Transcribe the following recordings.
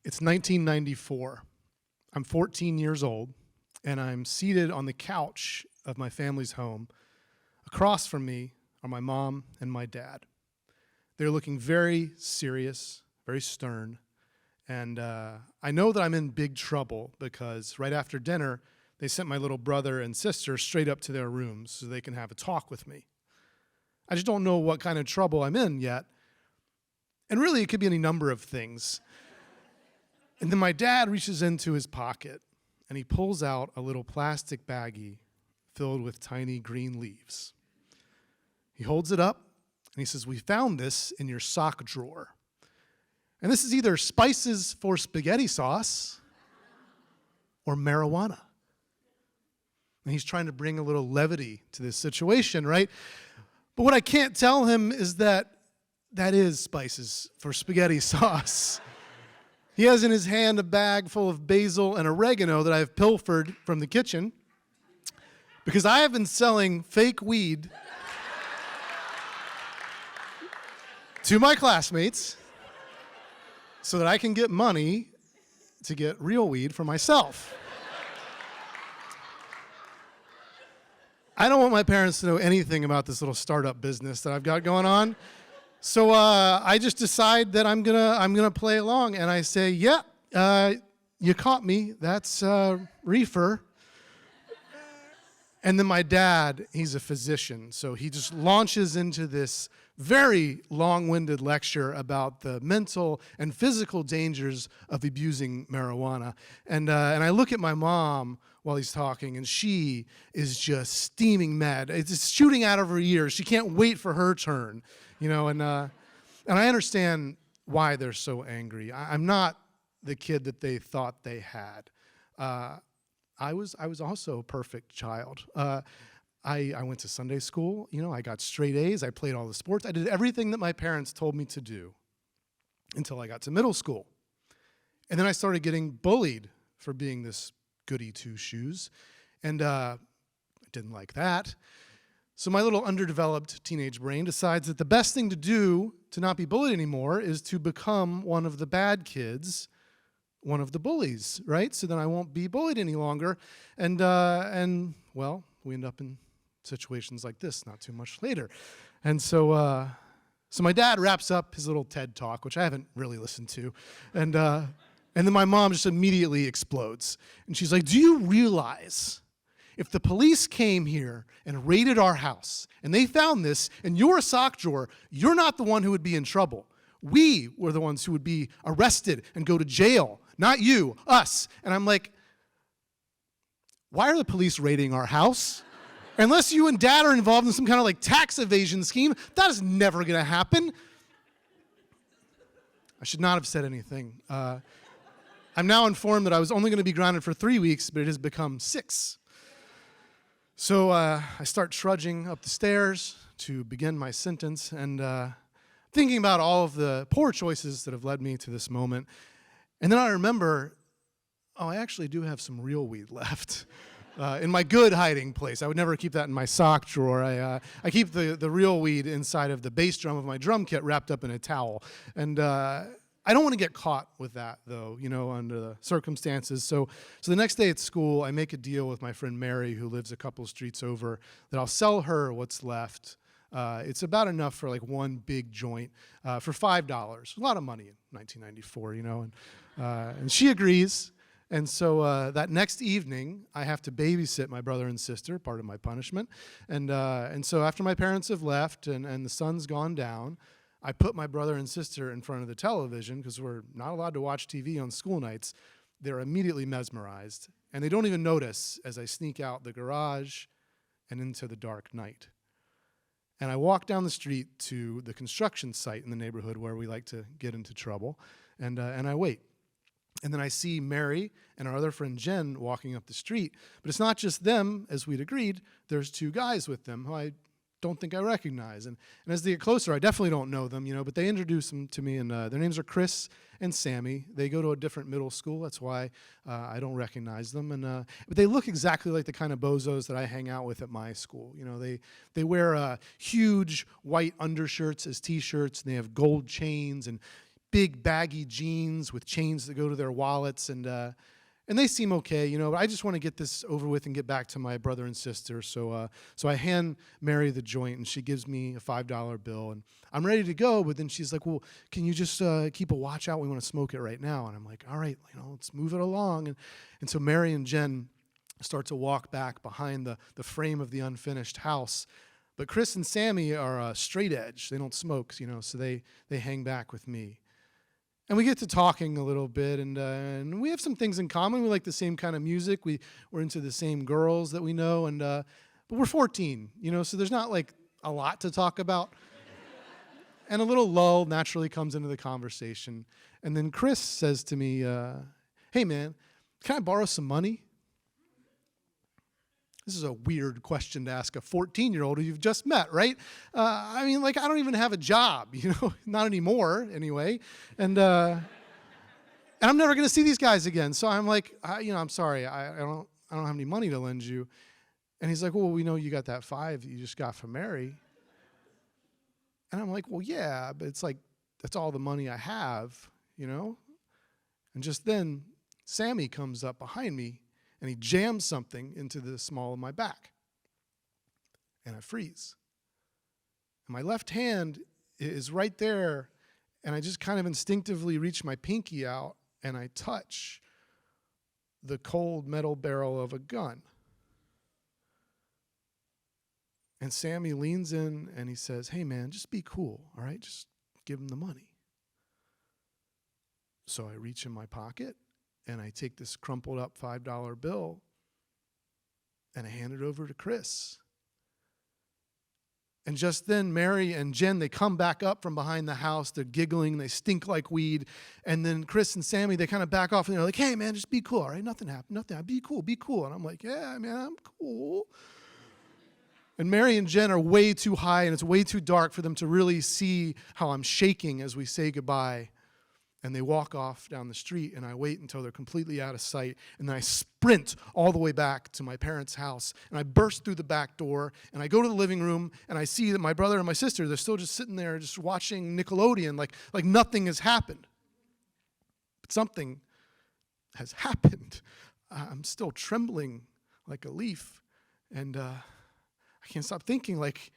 It's 1994. I'm 14 years old, and I'm seated on the couch of my family's home. Across from me are my mom and my dad. They're looking very serious, very stern, and I know that I'm in big trouble because right after dinner, they sent my little brother and sister straight up to their rooms so they can have a talk with me. I just don't know what kind of trouble I'm in yet, and really it could be any number of things. And then my dad reaches into his pocket, and he pulls out a little plastic baggie filled with tiny green leaves. He holds it up, and he says, "We found this in your sock drawer. And this is either spices for spaghetti sauce or marijuana." And he's trying to bring a little levity to this situation, right? But what I can't tell him is that that is spices for spaghetti sauce. He has in his hand a bag full of basil and oregano that I've pilfered from the kitchen because I have been selling fake weed to my classmates so that I can get money to get real weed for myself. I don't want my parents to know anything about this little startup business that I've got going on. So I just decide that I'm gonna play along, and I say, "Yeah, you caught me. That's reefer." And then my dad, he's a physician, so he just launches into this very long-winded lecture about the mental and physical dangers of abusing marijuana. And I look at my mom while he's talking, and she is just steaming mad. It's just shooting out of her ears. She can't wait for her turn, you know. And I understand why they're so angry. I'm not the kid that they thought they had. I was also a perfect child. I went to Sunday school, you know, I got straight A's, I played all the sports, I did everything that my parents told me to do until I got to middle school. And then I started getting bullied for being this goody two-shoes, and I didn't like that. So my little underdeveloped teenage brain decides that the best thing to do to not be bullied anymore is to become one of the bad kids, one of the bullies, right? So then I won't be bullied any longer. And well, we end up in situations like this not too much later. And so my dad wraps up his little TED talk, which I haven't really listened to. And then my mom just immediately explodes. And she's like, "Do you realize if the police came here and raided our house and they found this in your sock drawer, you're not the one who would be in trouble. We were the ones who would be arrested and go to jail, not you, us." And I'm like, why are the police raiding our house? Unless you and Dad are involved in some kind of like tax evasion scheme, that is never going to happen. I should not have said anything. I'm now informed that I was only going to be grounded for 3 weeks, but it has become 6. So I start trudging up the stairs to begin my sentence, and thinking about all of the poor choices that have led me to this moment. And then I remember, I actually do have some real weed left in my good hiding place. I would never keep that in my sock drawer. I keep the real weed inside of the bass drum of my drum kit wrapped up in a towel. And I don't want to get caught with that, though, you know, under the circumstances. So the next day at school, I make a deal with my friend Mary, who lives a couple streets over, that I'll sell her what's left. It's about enough for like one big joint for $5. A lot of money in 1994, you know. And she agrees. And so that next evening, I have to babysit my brother and sister, part of my punishment. And so after my parents have left and the sun's gone down, I put my brother and sister in front of the television because we're not allowed to watch TV on school nights. They're immediately mesmerized. And they don't even notice as I sneak out the garage and into the dark night. And I walk down the street to the construction site in the neighborhood where we like to get into trouble, and I wait. And then I see Mary and our other friend Jen walking up the street. But it's not just them, as we'd agreed. There's 2 guys with them who I don't think I recognize. And as they get closer, I definitely don't know them, you know, but they introduce them to me, and their names are Chris and Sammy. They go to a different middle school. That's why I don't recognize them. But they look exactly like the kind of bozos that I hang out with at my school. You know, they wear huge white undershirts as T-shirts, and they have gold chains and big baggy jeans with chains that go to their wallets, and they seem okay, you know. But I just want to get this over with and get back to my brother and sister. So I hand Mary the joint, and she gives me a $5 bill, and I'm ready to go. But then she's like, "Well, can you just keep a watch out? We want to smoke it right now." And I'm like, "All right, you know, let's move it along." And so Mary and Jen start to walk back behind the frame of the unfinished house. But Chris and Sammy are straight edge. They don't smoke, you know, so they hang back with me. And we get to talking a little bit, and we have some things in common. We like the same kind of music. We're into the same girls that we know, but we're 14, you know, so there's not like a lot to talk about. And a little lull naturally comes into the conversation. And then Chris says to me, "Hey, man, can I borrow some money?" This is a weird question to ask a 14-year-old who you've just met, right? I mean, like, I don't even have a job, you know, not anymore, anyway. And I'm never going to see these guys again. So I'm like, I'm sorry, I don't have any money to lend you. And he's like, "Well, we know you got that $5 that you just got from Mary." And I'm like, "Well, yeah, but it's like, that's all the money I have, you know?" And just then, Sammy comes up behind me, and he jams something into the small of my back. And I freeze. And my left hand is right there, and I just kind of instinctively reach my pinky out, and I touch the cold metal barrel of a gun. And Sammy leans in, and he says, "Hey, man, just be cool, all right? Just give him the money." So I reach in my pocket, and I take this crumpled up $5 bill, and I hand it over to Chris. And just then, Mary and Jen, they come back up from behind the house. They're giggling. They stink like weed. And then Chris and Sammy, they kind of back off, and they're like, "Hey, man, just be cool, all right? Nothing happened. Nothing. Be cool. Be cool." And I'm like, "Yeah, man, I'm cool." And Mary and Jen are way too high, and it's way too dark for them to really see how I'm shaking as we say goodbye. And they walk off down the street, and I wait until they're completely out of sight. And then I sprint all the way back to my parents' house. And I burst through the back door, and I go to the living room, and I see that my brother and my sister, they're still just sitting there just watching Nickelodeon like nothing has happened. But something has happened. I'm still trembling like a leaf. And I can't stop thinking, like,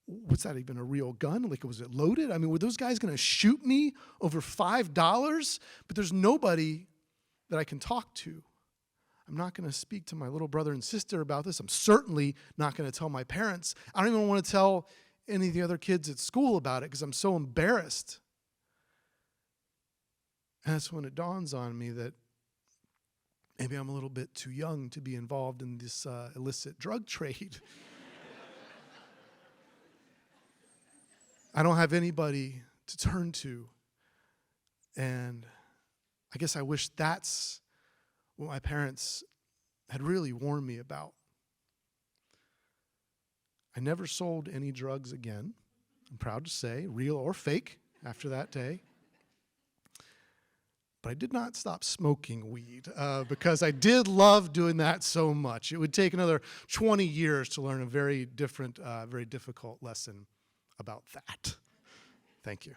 what's that, even a real gun? Like, was it loaded? I mean, were those guys going to shoot me over $5? But there's nobody that I can talk to. I'm not going to speak to my little brother and sister about this. I'm certainly not going to tell my parents. I don't even want to tell any of the other kids at school about it because I'm so embarrassed. And that's when it dawns on me that maybe I'm a little bit too young to be involved in this illicit drug trade. I don't have anybody to turn to. And I guess I wish that's what my parents had really warned me about. I never sold any drugs again, I'm proud to say, real or fake, after that day. But I did not stop smoking weed because I did love doing that so much. It would take another 20 years to learn a very different, very difficult lesson about that. Thank you.